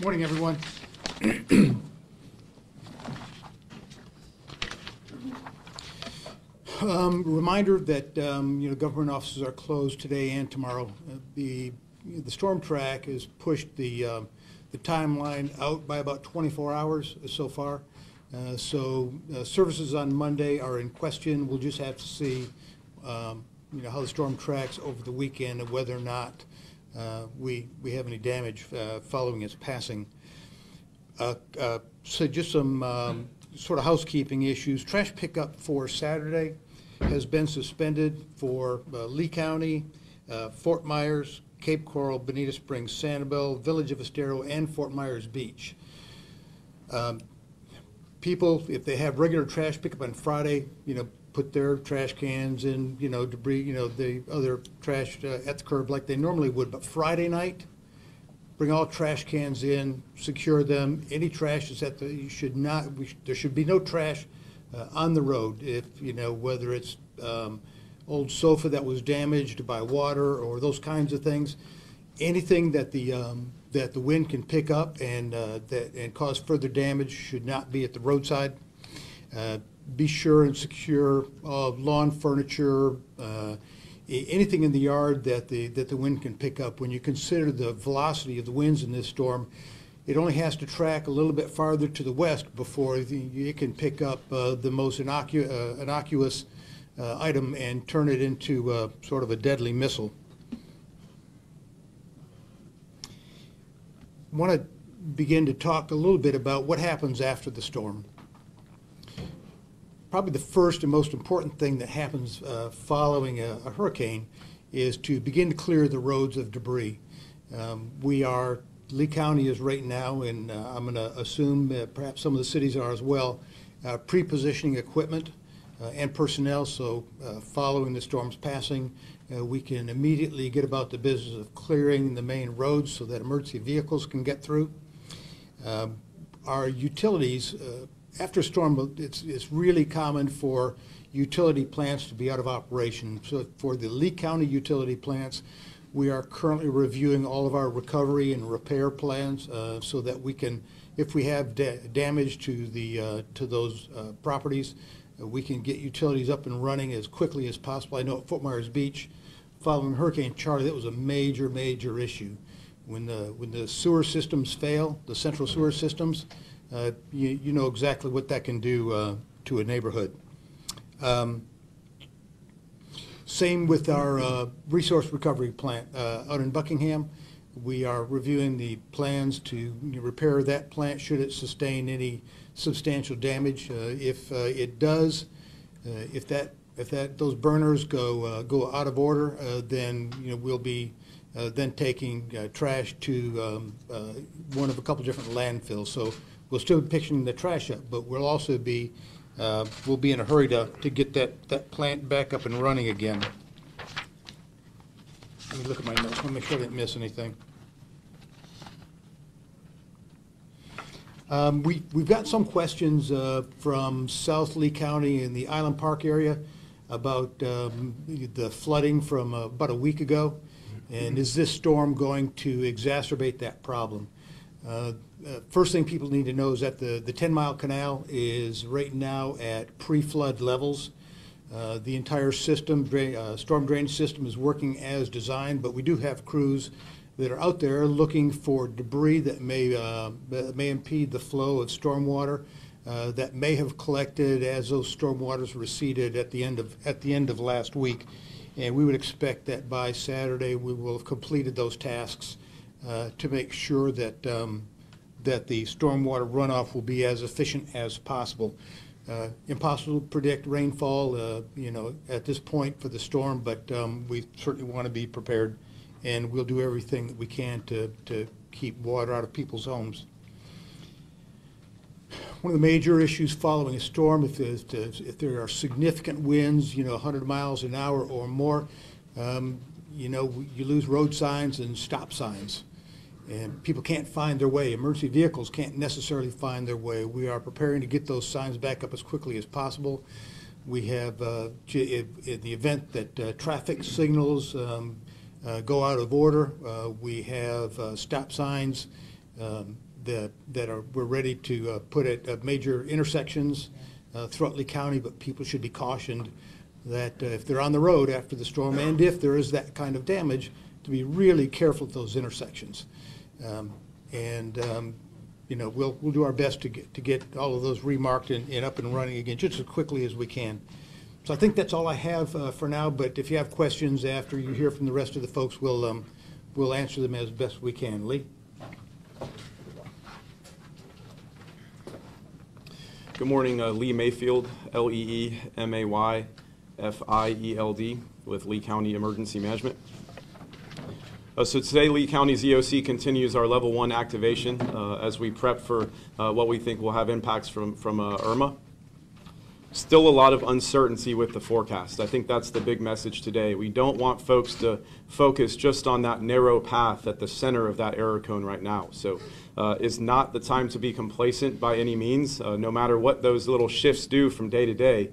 Morning, everyone. Reminder that government offices are closed today and tomorrow. The storm track has pushed the timeline out by about 24 hours so far. So services on Monday are in question. We'll just have to see how the storm tracks over the weekend and whether or not we have any damage following its passing. So just some sort of housekeeping issues. Trash pickup for Saturday has been suspended for Lee County, Fort Myers, Cape Coral, Bonita Springs, Sanibel, Village of Estero, and Fort Myers Beach. People, if they have regular trash pickup on Friday, put their trash cans in, debris, the other trash at the curb like they normally would. But Friday night, bring all trash cans in, secure them. Any trash is at the, there should be no trash on the road. If, whether it's old sofa that was damaged by water or those kinds of things, anything that the wind can pick up and cause further damage should not be at the roadside. Be sure and secure lawn furniture, anything in the yard that the wind can pick up. When you consider the velocity of the winds in this storm, it only has to track a little bit farther to the west before it can pick up the most innocuous item and turn it into sort of a deadly missile. I want to begin to talk a little bit about what happens after the storm. Probably the first and most important thing that happens following a hurricane is to begin to clear the roads of debris. Lee County is right now, and I'm going to assume perhaps some of the cities are as well, pre-positioning equipment and personnel, so following the storm's passing, we can immediately get about the business of clearing the main roads so that emergency vehicles can get through. Our utilities, after a storm, it's really common for utility plants to be out of operation. So for the Lee County utility plants, we are currently reviewing all of our recovery and repair plans so that we can, if we have damage to those properties, we can get utilities up and running as quickly as possible. I know at Fort Myers Beach, following Hurricane Charlie, that was a major, major issue. When the sewer systems fail, the central sewer systems, you know exactly what that can do to a neighborhood. Same with our resource recovery plant out in Buckingham. We are reviewing the plans to repair that plant should it sustain any substantial damage. If it does, if those burners go out of order, then we'll be then taking trash to one of a couple different landfills. So we'll still be picking the trash up, but we'll also be we'll be in a hurry to get that plant back up and running again. Let me look at my notes. I want to make sure I didn't miss anything. We've got some questions from South Lee County in the Island Park area about the flooding from about a week ago, and is this storm going to exacerbate that problem? First thing people need to know is that the 10-mile canal is right now at pre-flood levels. The entire system, storm drainage system, is working as designed, but we do have crews that are out there looking for debris that may impede the flow of stormwater that may have collected as those stormwaters receded at the end of last week. And we would expect that by Saturday we will have completed those tasks to make sure that that the stormwater runoff will be as efficient as possible. Impossible to predict rainfall, at this point for the storm, but we certainly want to be prepared, and we'll do everything that we can to keep water out of people's homes. One of the major issues following a storm, if there are significant winds, 100 miles an hour or more, you lose road signs and stop signs. And people can't find their way. Emergency vehicles can't necessarily find their way. We are preparing to get those signs back up as quickly as possible. We have, in the event that traffic signals go out of order, we have stop signs we're ready to put at major intersections throughout Lee County, but people should be cautioned that if they're on the road after the storm, and if there is that kind of damage, to be really careful at those intersections. You know, we'll do our best to get all of those remarked and up and running again just as quickly as we can. So I think that's all I have for now, but if you have questions after you hear from the rest of the folks, we'll answer them as best we can. Lee? Good morning, Lee Mayfield, L-E-E-M-A-Y-F-I-E-L-D with Lee County Emergency Management. So today, Lee County's EOC continues our level 1 activation as we prep for what we think will have impacts from Irma. Still a lot of uncertainty with the forecast. I think that's the big message today. We don't want folks to focus just on that narrow path at the center of that error cone right now. So it's not the time to be complacent by any means. No matter what those little shifts do from day to day,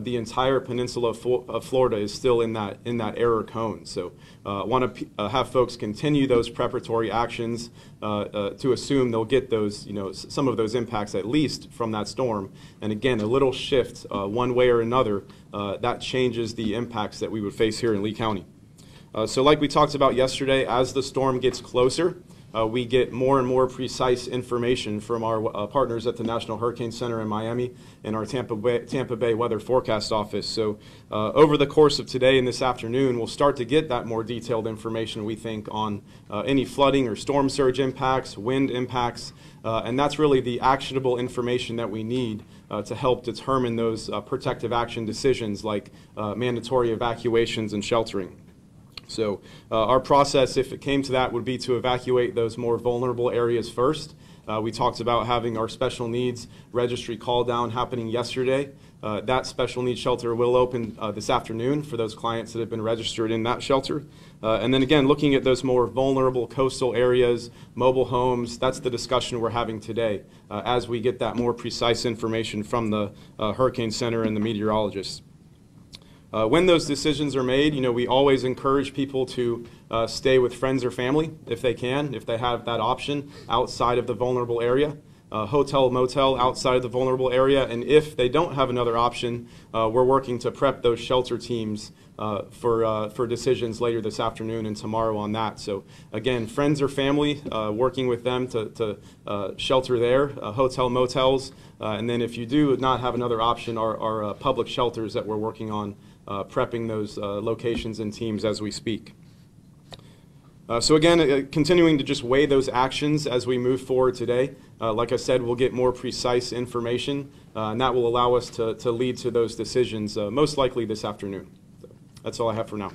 the entire peninsula of Florida is still in that error cone. So I want to have folks continue those preparatory actions to assume they'll get those, some of those impacts at least from that storm. And again, a little shift one way or another, that changes the impacts that we would face here in Lee County. So like we talked about yesterday, as the storm gets closer, we get more and more precise information from our partners at the National Hurricane Center in Miami and our Tampa Bay Weather Forecast Office. So over the course of today and this afternoon, we'll start to get that more detailed information, we think, on any flooding or storm surge impacts, wind impacts, and that's really the actionable information that we need to help determine those protective action decisions like mandatory evacuations and sheltering. So our process, if it came to that, would be to evacuate those more vulnerable areas first. We talked about having our special needs registry call down happening yesterday. That special needs shelter will open this afternoon for those clients that have been registered in that shelter. And then again, looking at those more vulnerable coastal areas, mobile homes, that's the discussion we're having today as we get that more precise information from the Hurricane Center and the meteorologists. When those decisions are made, we always encourage people to stay with friends or family if they can, if they have that option outside of the vulnerable area, hotel, motel outside of the vulnerable area, and if they don't have another option, we're working to prep those shelter teams for decisions later this afternoon and tomorrow on that. So again, friends or family, working with them to shelter there, hotel, motels, and then if you do not have another option, our public shelters that we're working on prepping those locations and teams as we speak. So again, continuing to just weigh those actions as we move forward today. Like I said, we'll get more precise information, and that will allow us to lead to those decisions most likely this afternoon. So that's all I have for now.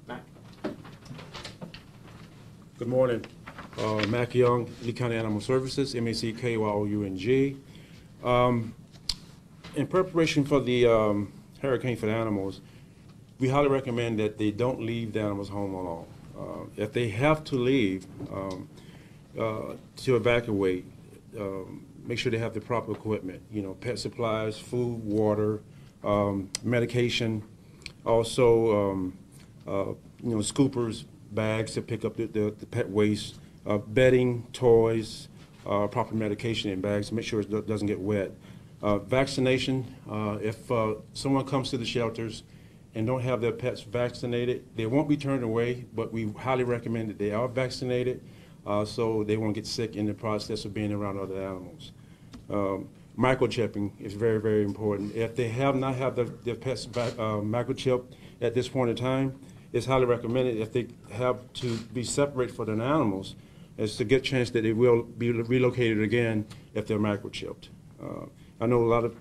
Mac. Good morning. Mac Young, Lee County Animal Services, MACKYOUNG. In preparation for the hurricane for the animals, we highly recommend that they don't leave the animals home alone. If they have to leave to evacuate, make sure they have the proper equipment, pet supplies, food, water, medication, also scoopers, bags to pick up the pet waste, bedding, toys, proper medication in bags, make sure it doesn't get wet. Vaccination, if someone comes to the shelters and don't have their pets vaccinated, they won't be turned away, but we highly recommend that they are vaccinated so they won't get sick in the process of being around other animals. Microchipping is very, very important. If they have not had their pets microchipped at this point in time, it's highly recommended if they have to be separated from their animals, it's a good chance that they will be relocated again if they're microchipped. I know a lot of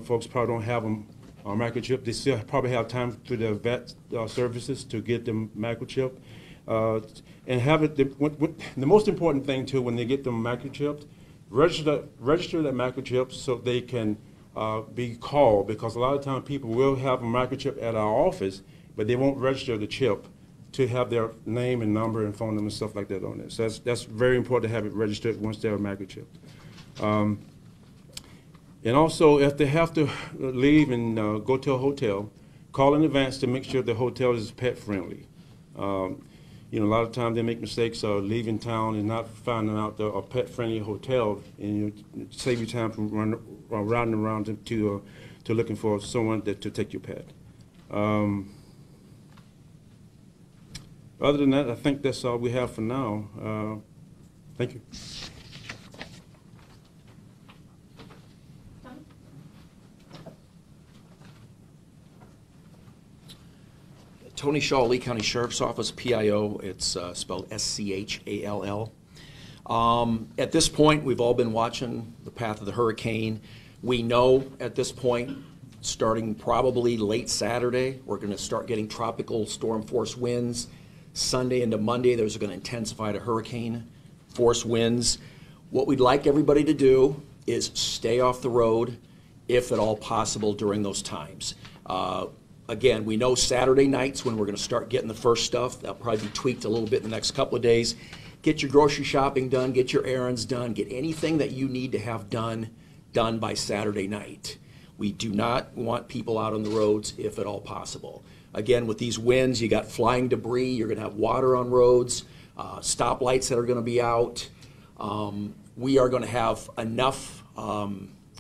folks probably don't have them microchipped. They still probably have time through the vet services to get them microchipped. And have it. The most important thing too, when they get them microchipped, register that microchip so they can be called, because a lot of times people will have a microchip at our office, but they won't register the chip to have their name and number and phone number and stuff like that on it. So that's very important to have it registered once they're microchipped. And also, if they have to leave and go to a hotel, call in advance to make sure the hotel is pet friendly. You know, a lot of times they make mistakes of leaving town and not finding out a pet-friendly hotel, and you save you time from riding around to looking for someone to take your pet. Other than that, I think that's all we have for now. Thank you. Tony Shaw, Lee County Sheriff's Office, PIO. It's spelled SCHALL. At this point, we've all been watching the path of the hurricane. We know at this point, starting probably late Saturday, we're going to start getting tropical storm force winds. Sunday into Monday, those are going to intensify to hurricane force winds. What we'd like everybody to do is stay off the road if at all possible during those times. Again, we know Saturday nights when we're going to start getting the first stuff. That'll probably be tweaked a little bit in the next couple of days. Get your grocery shopping done, get your errands done, get anything that you need to have done by Saturday night. We do not want people out on the roads if at all possible. Again, with these winds, you got flying debris, you're going to have water on roads, stoplights that are going to be out. We are going to have enough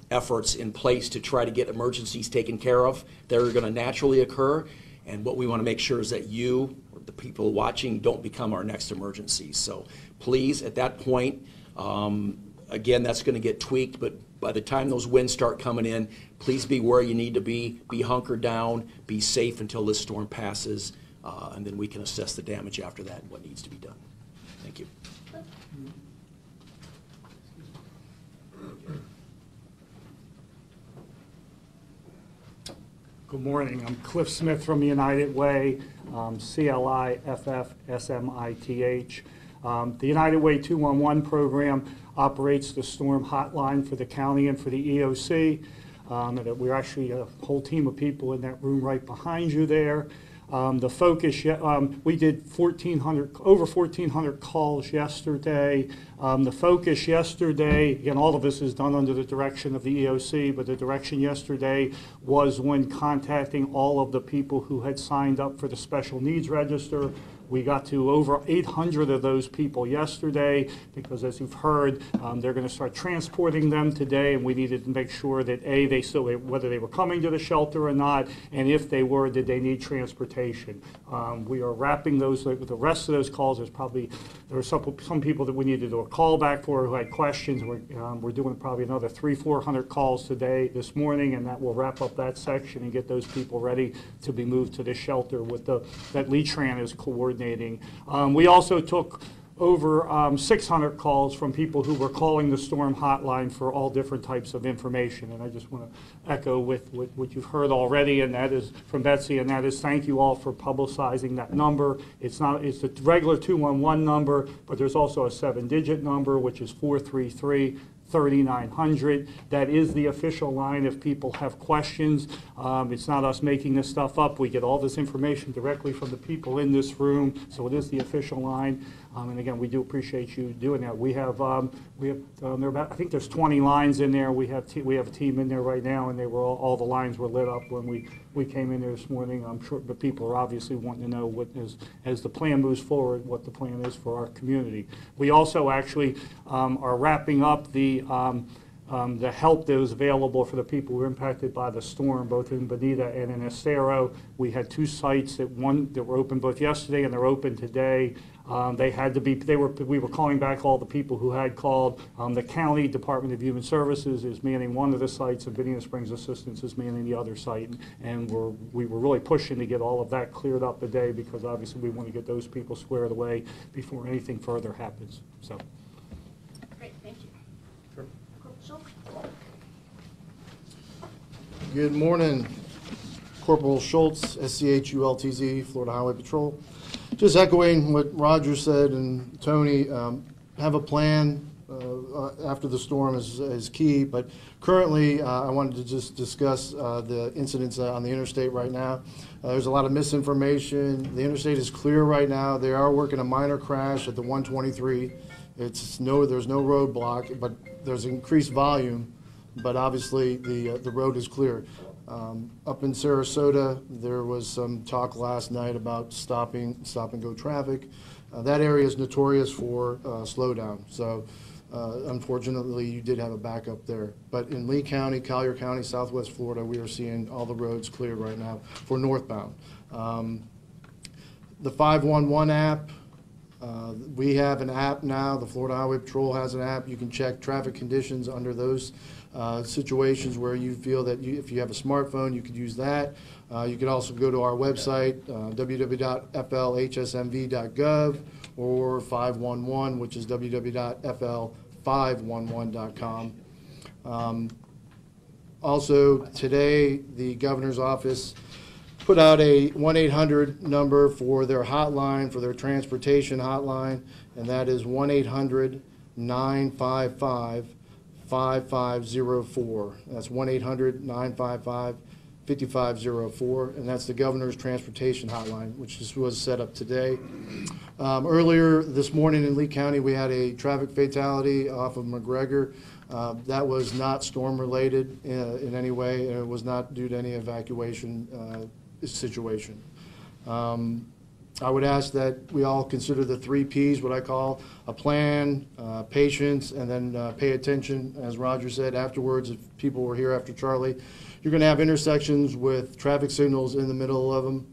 efforts in place to try to get emergencies taken care of. They're going to naturally occur, and what we want to make sure is that you, or the people watching, don't become our next emergency. So please, at that point, again, that's going to get tweaked, but by the time those winds start coming in, please be where you need to be hunkered down, be safe until this storm passes, and then we can assess the damage after that and what needs to be done. Thank you. Good morning. I'm Cliff Smith from United Way, CLIFFSMITH. The United Way 211 program operates the storm hotline for the county and for the EOC. We're actually a whole team of people in that room right behind you there. The focus, we did over 1,400 calls yesterday. The focus yesterday, again, all of this is done under the direction of the EOC, but the direction yesterday was when contacting all of the people who had signed up for the special needs register. We got to over 800 of those people yesterday because, as you've heard, they're going to start transporting them today, and we needed to make sure that whether they were coming to the shelter or not, and if they were, did they need transportation. We are wrapping those with the rest of those calls. There were some people that we needed to do a call back for who had questions. We're doing probably another 300-400 calls this morning, and that will wrap up that section and get those people ready to be moved to the shelter that Lee Tran is coordinating. We also took over 600 calls from people who were calling the storm hotline for all different types of information. And I just want to echo with what you've heard already, and that is from Betsy, and that is thank you all for publicizing that number. It's a regular 211 number, but there's also a 7-digit number, which is 433-3900. That is the official line if people have questions. It's not us making this stuff up. We get all this information directly from the people in this room, so it is the official line. And again, we do appreciate you doing that. I think there's 20 lines in there. We have a team in there right now, and all the lines were lit up when we came in there this morning. I'm sure the people are obviously wanting to know as the plan moves forward, what the plan is for our community. We also actually are wrapping up the help that was available for the people who were impacted by the storm, both in Bonita and in Estero. We had 2 sites that were open both yesterday and they're open today. We were calling back all the people who had called. The County Department of Human Services is manning one of the sites, and Bonita Springs Assistance is manning the other site. And we were really pushing to get all of that cleared up today because obviously we want to get those people squared away before anything further happens. So. Great, thank you. Sure. Good morning, Corporal Schultz, SCHULTZ, Florida Highway Patrol. Just echoing what Roger said and Tony, have a plan after the storm is key, but currently I wanted to just discuss the incidents on the interstate right now. There's a lot of misinformation. The interstate is clear right now. They are working a minor crash at the 123. There's no roadblock, but there's increased volume, but obviously the road is clear. Up in Sarasota, there was some talk last night about stop and go traffic. That area is notorious for slowdown, so unfortunately you did have a backup there. But in Lee County, Collier County, Southwest Florida, we are seeing all the roads cleared right now for northbound. The 511 app, we have an app now. The Florida Highway Patrol has an app. You can check traffic conditions under those situations where you feel that if you have a smartphone, you could use that. You could also go to our website, www.flhsmv.gov, or 511, which is www.fl511.com. Also, today, the governor's office put out a 1-800 number for their hotline, for their transportation hotline, and that is 1-800-955-5504. That's 1-800-955-5504, and that's the governor's transportation hotline, which was set up today. Earlier this morning in Lee County, we had a traffic fatality off of McGregor. That was not storm-related in any way, and it was not due to any evacuation situation. I would ask that we all consider the 3 Ps, what I call a plan, patience, and then pay attention. As Roger said afterwards, if people were here after Charlie, you're going to have intersections with traffic signals in the middle of them.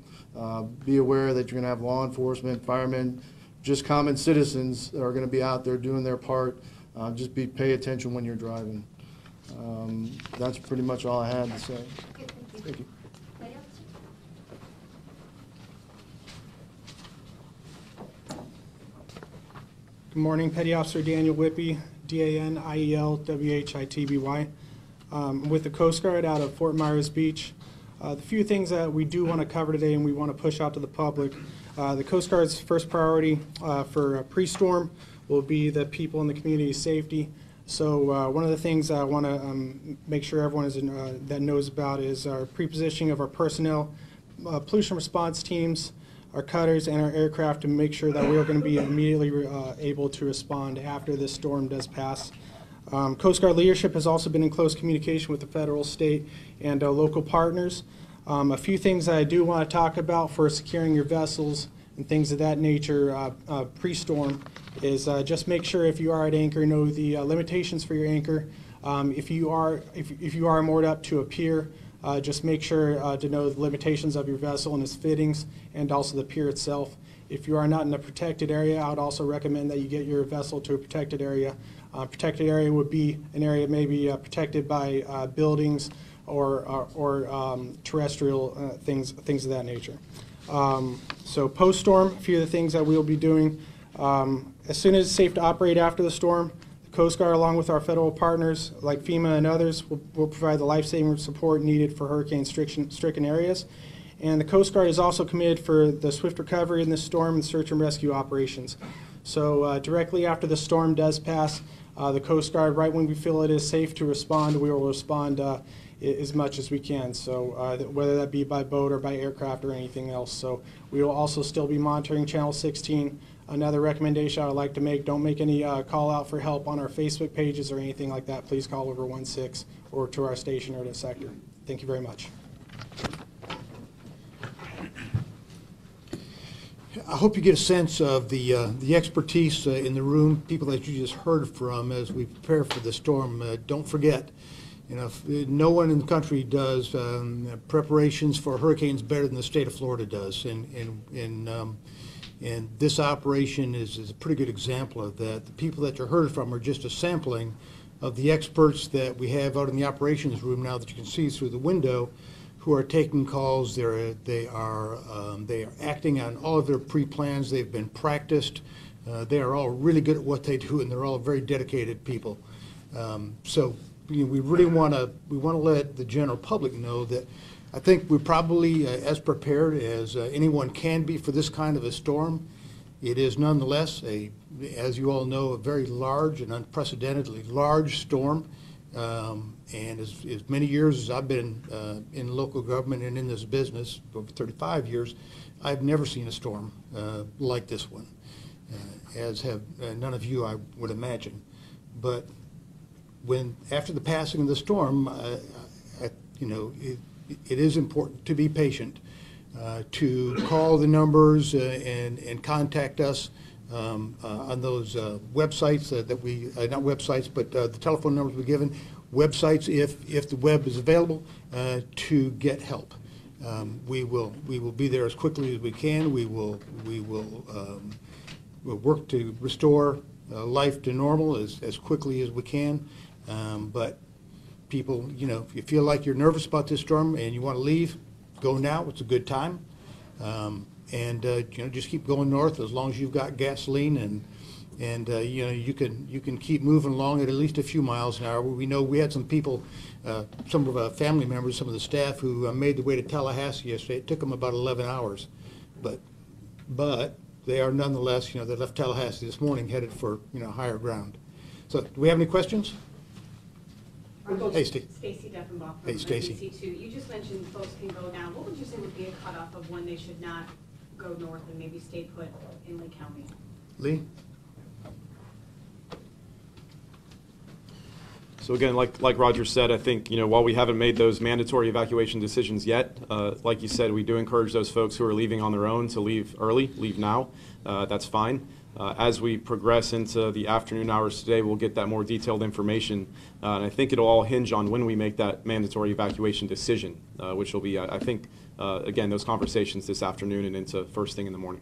Be aware that you're going to have law enforcement, firemen, just common citizens that are going to be out there doing their part. Just pay attention when you're driving. That's pretty much all I had to say. Okay, Thank you. Anybody else? Good morning, Petty Officer Daniel Whippy, DANIELWHITBY. With the Coast Guard out of Fort Myers Beach. The few things that we do want to cover today and we want to push out to the public. The Coast Guard's first priority for pre-storm will be the people in the community's safety. So one of the things I want to make sure everyone that knows about is our pre-positioning of our personnel, pollution response teams, our cutters, and our aircraft to make sure that we are going to be immediately able to respond after this storm does pass. Coast Guard leadership has also been in close communication with the federal, state, and local partners. A few things that I do want to talk about for securing your vessels and things of that nature pre-storm is just make sure if you are at anchor, know the limitations for your anchor. If you are moored up to a pier, just make sure to know the limitations of your vessel and its fittings, and also the pier itself. If you are not in a protected area, I would also recommend that you get your vessel to a protected area. Protected area would be an area maybe protected by buildings or terrestrial things of that nature. So post-storm, a few of the things that we'll be doing. As soon as it's safe to operate after the storm, the Coast Guard, along with our federal partners like FEMA and others, will provide the life-saving support needed for hurricane-stricken areas. And the Coast Guard is also committed for the swift recovery in this storm and search and rescue operations. So directly after the storm does pass, the Coast Guard, right when we feel it is safe to respond, we will respond as much as we can. So whether that be by boat or by aircraft or anything else. So we will also still be monitoring Channel 16. Another recommendation I would like to make, don't make any call out for help on our Facebook pages or anything like that. Please call over 16 or to our station or to sector. Thank you very much. I hope you get a sense of the expertise in the room, people that you just heard from as we prepare for the storm. Don't forget, no one in the country does preparations for hurricanes better than the state of Florida does, and this operation is a pretty good example of that. The people that you heard from are just a sampling of the experts that we have out in the operations room now that you can see through the window, who are taking calls. They are acting on all of their pre-plans. They've been practiced. They are all really good at what they do, and they're all very dedicated people. So we really want to let the general public know that I think we're probably as prepared as anyone can be for this kind of a storm. It is nonetheless, as you all know, a very large and unprecedentedly large storm. And as many years as I've been in local government and in this business, over 35 years, I've never seen a storm like this one, as have none of you, I would imagine. But after the passing of the storm, it is important to be patient, to call the numbers and contact us on those websites that we, not websites, but the telephone numbers we're given, websites if the web is available, to get help. We will be there as quickly as we can. We'll work to restore life to normal as quickly as we can. But people, you know, if you feel like you're nervous about this storm and you want to leave, go now. It's a good time. And you know, just keep going north as long as you've got gasoline, and you know, you can keep moving along at least a few miles an hour. We know we had some people, some of our family members, some of the staff who made the way to Tallahassee yesterday. It took them about 11 hours, but they are nonetheless, you know, they left Tallahassee this morning headed for, you know, higher ground. So, do we have any questions? Hey, Steve. Stacy Deffenbach from Hey, Stacy. NBC2. You just mentioned folks can go now. What would you say would be a cutoff of when they should not go north and maybe stay put in Lee County? Lee? So again, like Roger said, I think, you know, while we haven't made those mandatory evacuation decisions yet, like you said, we do encourage those folks who are leaving on their own to leave early, leave now. That's fine. As we progress into the afternoon hours today, we'll get that more detailed information. And I think it'll all hinge on when we make that mandatory evacuation decision, which will be, I think, again, those conversations this afternoon and into first thing in the morning.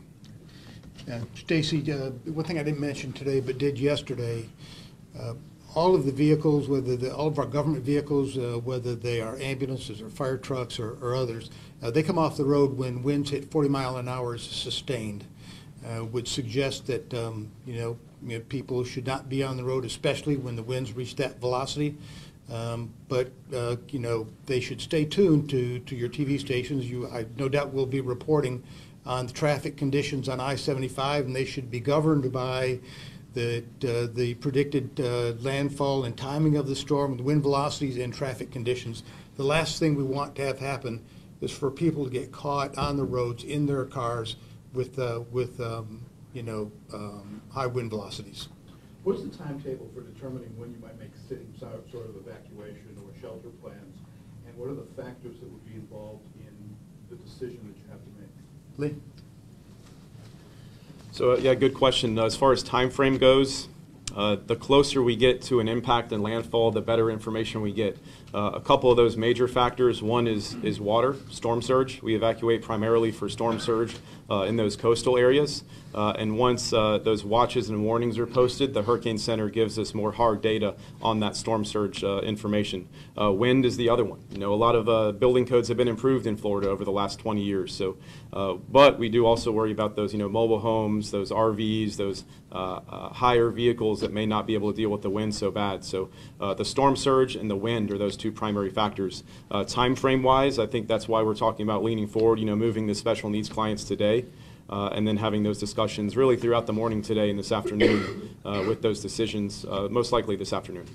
Stacy, one thing I didn't mention today but did yesterday, all of the vehicles, all of our government vehicles, whether they are ambulances or fire trucks or others, they come off the road when winds hit 40 mile an hour sustained. Would suggest that you know, people should not be on the road, especially when the winds reach that velocity. But you know, they should stay tuned to your TV stations. I no doubt will be reporting on the traffic conditions on I-75, and they should be governed by the predicted landfall and timing of the storm, the wind velocities and traffic conditions. The last thing we want to have happen is for people to get caught on the roads in their cars with you know, high wind velocities. What's the timetable for determining when you might make sort of evacuation or shelter plans, and what are the factors that would be involved in the decision that you have to make? Lee? So yeah, good question. As far as time frame goes, the closer we get to an impact and landfall, the better information we get. A couple of those major factors, one is water, storm surge. We evacuate primarily for storm surge in those coastal areas. And once those watches and warnings are posted, the Hurricane Center gives us more hard data on that storm surge information. Wind is the other one. You know, a lot of building codes have been improved in Florida over the last 20 years. So, but we do also worry about those, you know, mobile homes, those RVs, those higher vehicles that may not be able to deal with the wind so bad. So the storm surge and the wind are those two primary factors. Time frame wise, I think that's why we're talking about leaning forward, you know, moving the special needs clients today. And then having those discussions really throughout the morning today and this afternoon with those decisions, most likely this afternoon.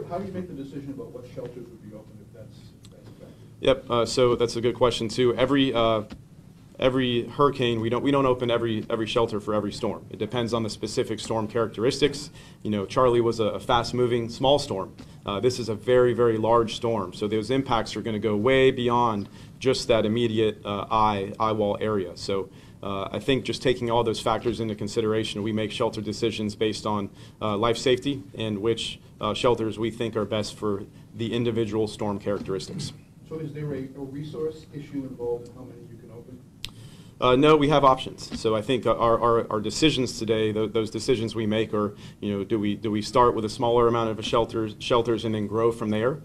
How do you make the decision about what shelters would be open if that's effective? Yep. So that's a good question too. Every hurricane, we don't open every shelter for every storm. It depends on the specific storm characteristics. You know, Charlie was a fast-moving small storm. This is a very, very large storm. So those impacts are going to go way beyond just that immediate eye wall area. So I think just taking all those factors into consideration, we make shelter decisions based on life safety and which shelters we think are best for the individual storm characteristics. So is there a resource issue involved in how many you can open? No, we have options. So I think our decisions today, those decisions we make are, you know, do we start with a smaller amount of shelters and then grow from there?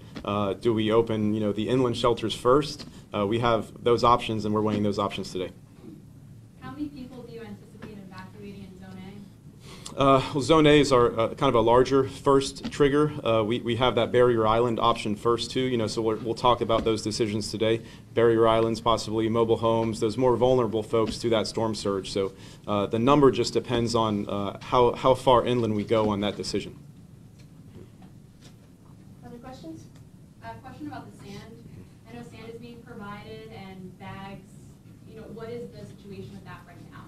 Do we open, you know, the inland shelters first? We have those options, and we're weighing those options today. How many people do you anticipate evacuating in Zone A? Well, Zone A is our kind of a larger first trigger. We have that Barrier Island option first too, you know, so we'll talk about those decisions today. Barrier Islands, possibly mobile homes, those more vulnerable folks to that storm surge. So the number just depends on how far inland we go on that decision. Other questions? A question about the sand. I know sand is being provided and bags. You know, what is the situation with that right now?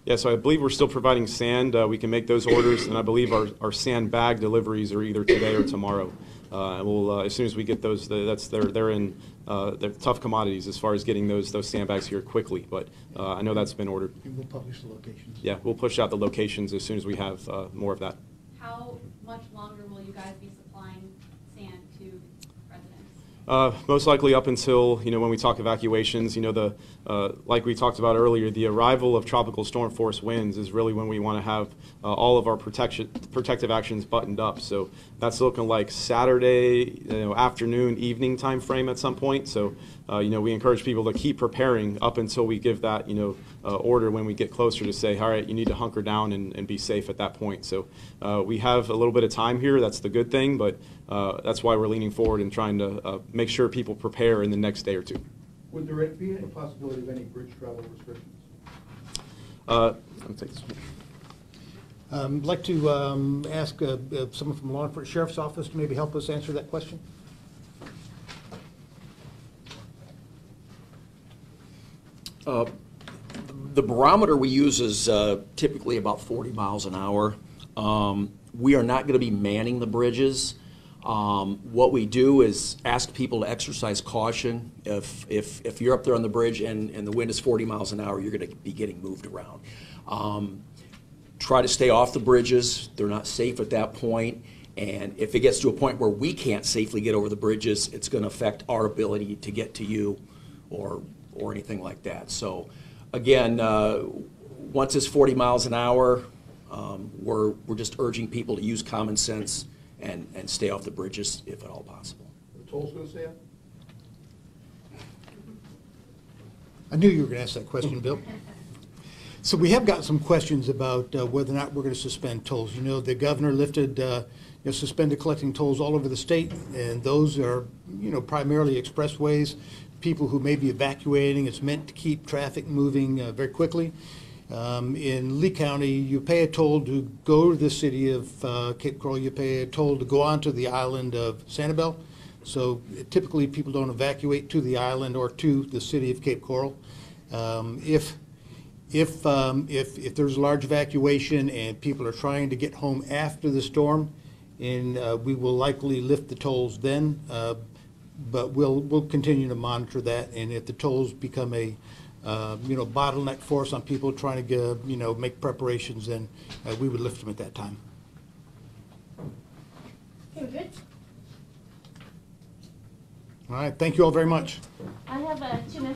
Yeah, so I believe we're still providing sand. We can make those orders, and I believe our sand bag deliveries are either today or tomorrow. And we'll, as soon as we get those, they're tough commodities as far as getting those sandbags here quickly. But I know that's been ordered. And we'll publish the locations. Yeah, we'll push out the locations as soon as we have more of that. How much longer will you guys be supplying sand to residents? Most likely up until, when we talk evacuations, like we talked about earlier, the arrival of tropical storm force winds is really when we want to have all of our protective actions buttoned up. So that's looking like Saturday, afternoon, evening time frame at some point. So, we encourage people to keep preparing up until we give that, order when we get closer to say, all right, you need to hunker down and be safe at that point. So we have a little bit of time here. That's the good thing, but that's why we're leaning forward and trying to make sure people prepare in the next day or two. Would there be any possibility of any bridge travel restrictions? Let me take this one. I'd like to ask someone from Law Enforcement Sheriff's Office to maybe help us answer that question. The barometer we use is typically about 40 miles an hour. We are not going to be manning the bridges. What we do is ask people to exercise caution. If you're up there on the bridge and the wind is 40 miles an hour, you're going to be getting moved around. Try to stay off the bridges. They're not safe at that point. And if it gets to a point where we can't safely get over the bridges, it's going to affect our ability to get to you or anything like that. So again, once it's 40 miles an hour, we're just urging people to use common sense and stay off the bridges if at all possible. Are the tolls going to stay up? I knew you were going to ask that question, Bill. So we have got some questions about whether or not we're going to suspend tolls. The governor lifted, suspended collecting tolls all over the state, and those are, primarily expressways, people who may be evacuating. It's meant to keep traffic moving very quickly. In Lee County, you pay a toll to go to the city of Cape Coral. You pay a toll to go onto the island of Sanibel. So typically, people don't evacuate to the island or to the city of Cape Coral. If there's a large evacuation and people are trying to get home after the storm, and we will likely lift the tolls then, but we'll continue to monitor that. And if the tolls become a bottleneck for us on people trying to make preparations, then we would lift them at that time. Okay, we're good. All right, thank you all very much. I have 2 minutes.